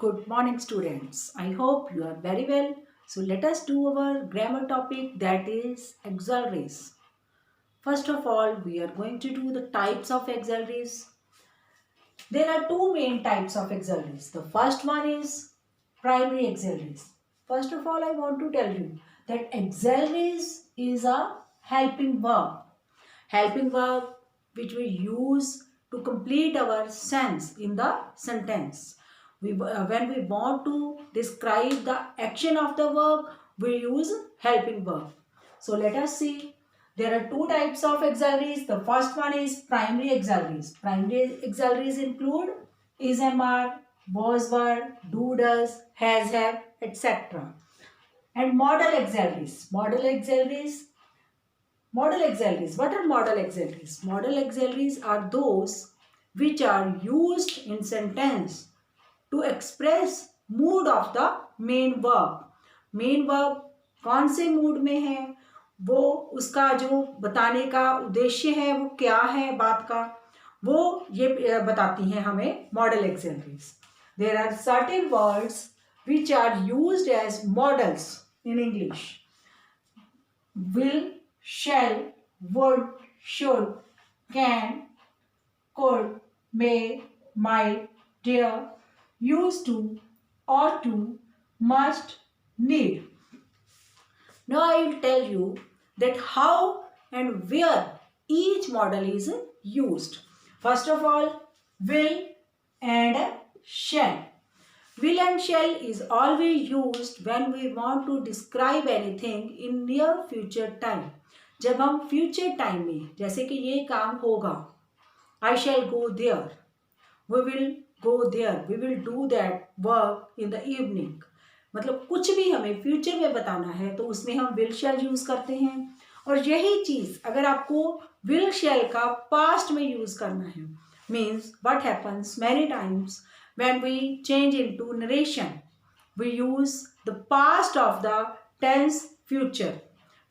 Good morning, students. I hope you are very well. So, let us do our grammar topic, that is auxiliaries. First of all, we are going to do the types of auxiliaries. There are two main types of auxiliaries. The first one is primary auxiliaries. First of all, I want to tell you that auxiliaries is a helping verb. Helping verb which we use to complete our sense in the sentence. When we want to describe the action of the verb, we use helping verb. So let us see. There are two types of auxiliaries. The first one is primary auxiliaries. Primary auxiliaries include is, am, are, was, were, do, does, has, have, etc. And modal auxiliaries. Modal auxiliaries. What are modal auxiliaries? Modal auxiliaries are those which are used in sentence to express mood of the main verb. Main verb कौन से mood में है, वो उसका जो बताने का उद्देश्य है वो क्या है बात का, वो ये बताती हैं हमें modal auxiliaries. There are certain words which are used as modals in English. will, shall, would, should, can, could, may, might, dare, used to, ought to, must, need. Now I will tell you that how and where each model is used. First of all, will and shall. Will and shall is always used when we want to describe anything in near future time. जब हम future time में, जैसे कि ये काम होगा, I shall go there, we will go there, we will do that work in the evening. मतलब कुछ भी हमें फ्यूचर में बताना है तो उसमें हम will shall यूज करते हैं. और यही चीज अगर आपको will shall का पास्ट में यूज करना है, means what happens many times when we change into narration, we use the past of the tense future.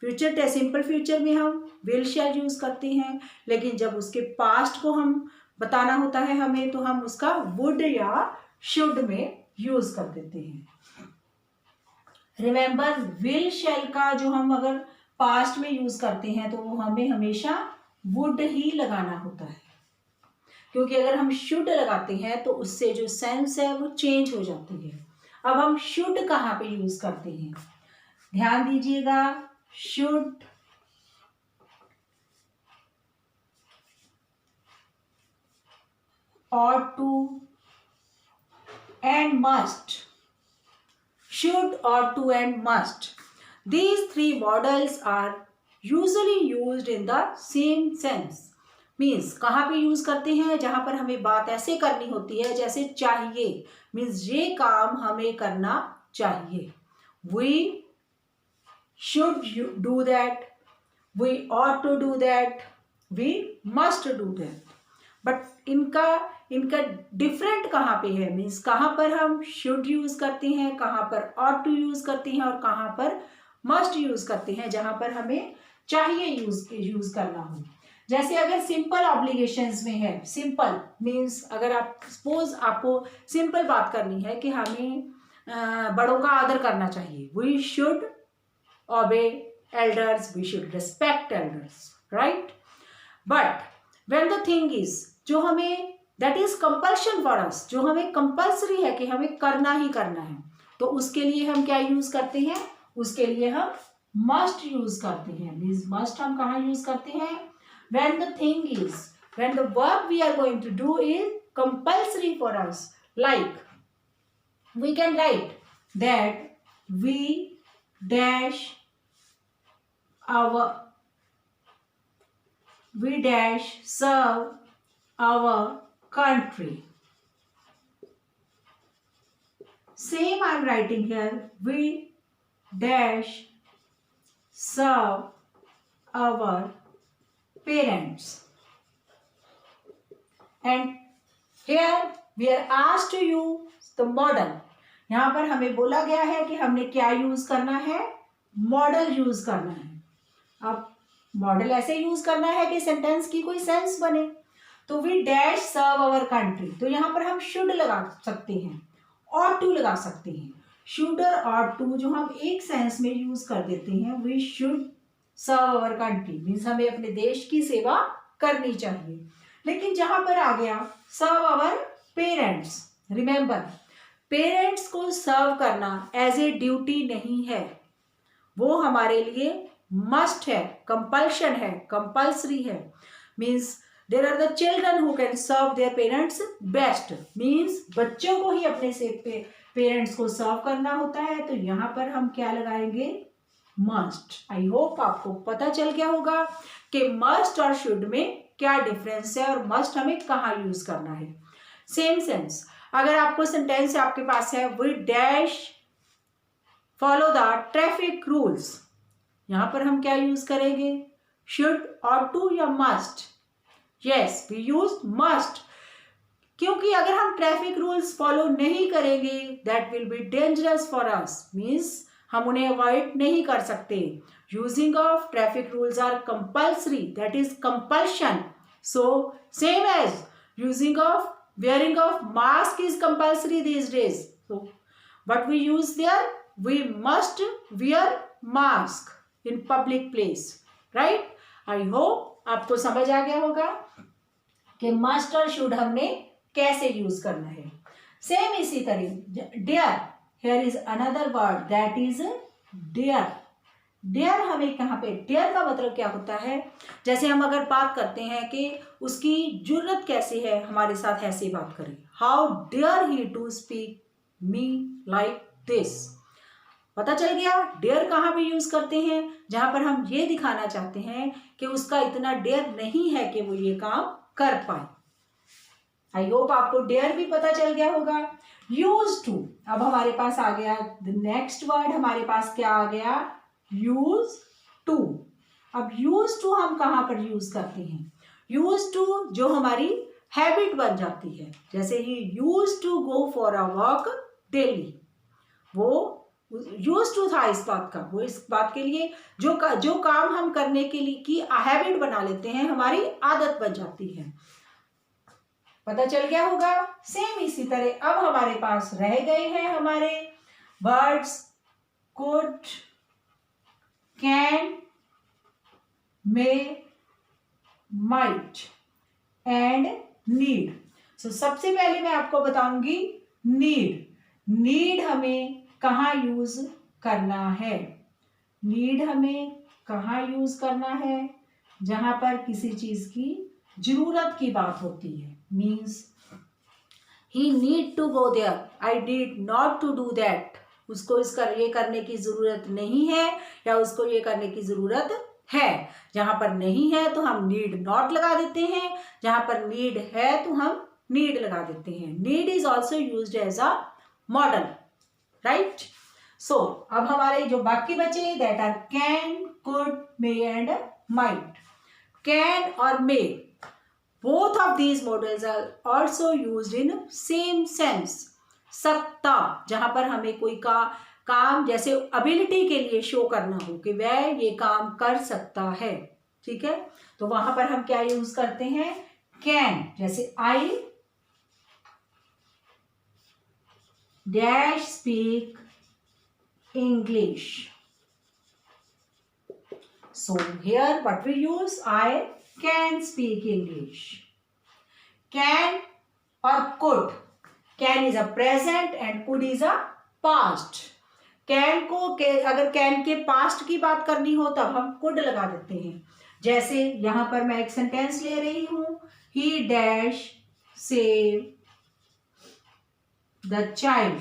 Future simple future में हम will shall यूज करते हैं, लेकिन जब उसके पास्ट को हम बताना होता है हमें तो हम उसका would या should में यूज कर देते हैं. रिमेंबर will shall का जो हम अगर पास्ट में यूज करते हैं तो वो हमें हमेशा would ही लगाना होता है, क्योंकि अगर हम should लगाते हैं तो उससे जो सेंस है वो चेंज हो जाती है. अब हम should कहाँ पे यूज करते हैं, ध्यान दीजिएगा. should, ought to and must. Should, ought to and must. These three models are usually used in the same sense. Means कहाँ पे यूज करते हैं, जहां पर हमें बात ऐसे करनी होती है जैसे चाहिए, मीन्स ये काम हमें करना चाहिए. We should do that, we ought to do that, we must do that. But इनका डिफरेंट कहाँ पे है, मीन्स कहाँ पर हम शुड यूज करते हैं, कहाँ पर ought to यूज करते हैं और कहाँ पर must यूज करते हैं, जहाँ पर हमें चाहिए यूज करना हो. जैसे अगर सिंपल ऑब्लिगेशंस में है, सिंपल मीन्स अगर आप सपोज आपको सिंपल बात करनी है कि हमें बड़ों का आदर करना चाहिए, we should obey elders, we should respect elders, right? But when the thing is, जो हमें that is compulsion for us, जो हमें कंपल्सरी है कि हमें करना ही करना है, तो उसके लिए हम क्या यूज करते हैं, उसके लिए हम must यूज करते हैं. मीन्स must हम कहाँ यूज करते हैं, when the thing is, when the work we are going to do is compulsory for us. Like we can write that we dash serve our country. Same I am writing here, we dash serve our parents. And here we are asked to use the model. यहाँ पर हमें बोला गया है कि हमने क्या use करना है, मॉडल यूज करना है. अब मॉडल ऐसे यूज करना है कि सेंटेंस की कोई सेंस बने. तो we dash serve our country, तो यहाँ पर हम शुड लगा सकते हैं. ought to लगा सकते हैं। should और ought to जो हम एक सेंस में यूज कर देते हैं, we should serve our country means हमें अपने देश की सेवा करनी चाहिए। लेकिन जहां पर आ गया serve our parents, remember parents को सर्व करना एज ए ड्यूटी नहीं है, वो हमारे लिए मस्ट है, कंपल्शन है, कंपल्सरी है। Means there are the children who can serve their parents best, means बच्चों को ही अपने से पेरेंट्स को सर्व करना होता है। तो यहाँ पर हम क्या लगाएंगे, मस्ट। आई होप आपको पता चल गया होगा कि मस्ट और शुड में क्या डिफरेंस है और मस्ट हमें कहाँ यूज करना है। सेम सेंस, अगर आपको सेंटेंस आपके पास है we dash follow the traffic rules, यहां पर हम क्या यूज करेंगे, शुड और टू या must. Yes, we use must, क्योंकि अगर हम ट्रैफिक रूल्स फॉलो नहीं करेंगे that will be dangerous for us, means हम उन्हें अवॉइड नहीं कर सकते। Using of traffic rules are compulsory, that is compulsion. So same as using of wearing of mask is compulsory these days. So what we use there, we must wear mask in public place, right? I hope आपको समझ आ गया होगा कि must और should हमने कैसे use करना है। सेम इसी तरह dare, here is another word that is dare। Dare हमें कहाँ पे, डेयर का मतलब क्या होता है, जैसे हम अगर बात करते हैं कि उसकी जुर्रत कैसी है हमारे साथ ऐसे बात करें, how dare he to speak me like this. पता चल गया डेयर कहाँ पे यूज करते हैं, जहां पर हम ये दिखाना चाहते हैं कि उसका इतना डेयर नहीं है कि वो ये काम कर पाए। आई होप आपको डेयर भी पता चल गया होगा। यूज टू, अब हमारे पास आ गया द नेक्स्ट वर्ड, हमारे पास क्या आ गया, यूज टू। अब यूज टू हम कहाँ पर यूज करते हैं, यूज टू जो हमारी हैबिट बन जाती है, जैसे he use to go for a walk daily, वो यूज टू था इस बात का, वो इस बात के लिए जो काम हम करने के लिए की हैबिट बना लेते हैं, हमारी आदत बन जाती है। पता चल गया होगा। सेम इसी तरह अब हमारे पास रह गए हैं हमारे words could, can, may, might and need. So सबसे पहले मैं आपको बताऊंगी नीड। नीड हमें कहाँ यूज करना है, नीड हमें कहाँ यूज करना है, जहां पर किसी चीज की जरूरत की बात होती है। Means he need to go there, I did not to do that, उसको ये करने की जरूरत नहीं है या उसको ये करने की जरूरत है। जहां पर नहीं है तो हम नीड नॉट लगा देते हैं, जहां पर नीड है तो हम नीड लगा देते हैं। Need is also used as a modal, right. So अब हमारे जो बाकी बचे that are can, could, may and might. Can और may, both of these models are also used in same sense। सकता, जहां पर हमें कोई काम जैसे एबिलिटी के लिए शो करना हो कि वह ये काम कर सकता है, ठीक है, तो वहां पर हम क्या यूज करते हैं, कैन। जैसे I dash speak English, so here what we use, I can speak English. Can और could, can is a present and could is a past. Can को अगर कैन के पास्ट की बात करनी हो तब हम कुड लगा देते हैं। जैसे यहां पर मैं एक सेंटेंस ले रही हूं, ही डैश सेव द चाइल्ड।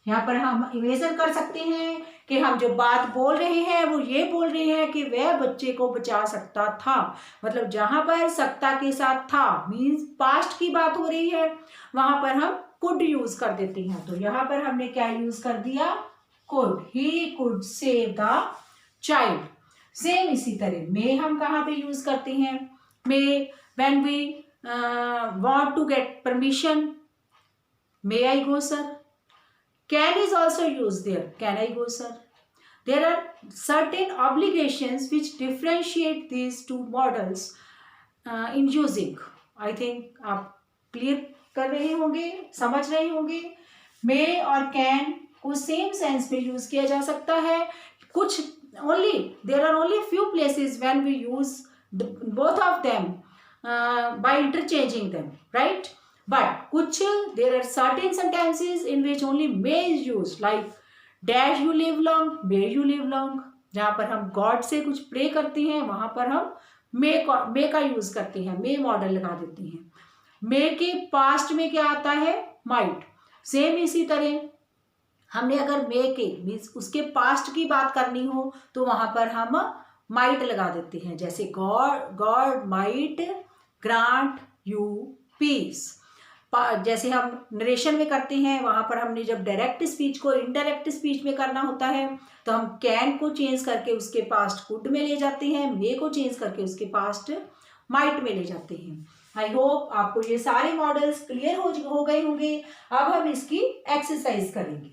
यहाँ पर हम इमेजिन कर सकते हैं कि हम जो बात बोल रहे हैं वो ये बोल रहे हैं कि वह बच्चे को बचा सकता था, मतलब जहां पर सकता के साथ था मीन्स पास्ट की बात हो रही है, वहां पर हम कुड यूज कर देते हैं। तो यहाँ पर हमने क्या यूज कर दिया, could, he could save the child. Same इसी तरह मे हम कहाँ पे यूज करते हैं, may when we want to get permission, may I go sir. Can is also used there, can I go sir। There are certain obligations which differentiate these two models in using। I think आप clear कर रहे होंगे, समझ रहे होंगे। मे और can को same sense में यूज किया जा सकता है. कुछ only there are only few places when we use both of them by interchanging them, right? But kuch there are certain sentences in which only may is used, like dash you live long, may you live long. जहाँ पर हम God से कुछ pray करते हैं वहां पर हम मे का यूज करते हैं, मे मॉडल लगा देते हैं. मे के पास्ट में क्या आता है? माइट. सेम इसी तरह हमने अगर मे के मीन्स उसके पास्ट की बात करनी हो तो वहां पर हम माइट लगा देते हैं. जैसे God might grant you peace. जैसे हम नरेशन में करते हैं वहां पर हमने जब डायरेक्ट स्पीच को इनडायरेक्ट स्पीच में करना होता है तो हम कैन को चेंज करके उसके पास्ट कुड में ले जाते हैं, मे को चेंज करके उसके पास्ट माइट में ले जाते हैं. आई होप आपको ये सारे मॉडल्स क्लियर हो गए होंगे. अब हम इसकी एक्सरसाइज करेंगे.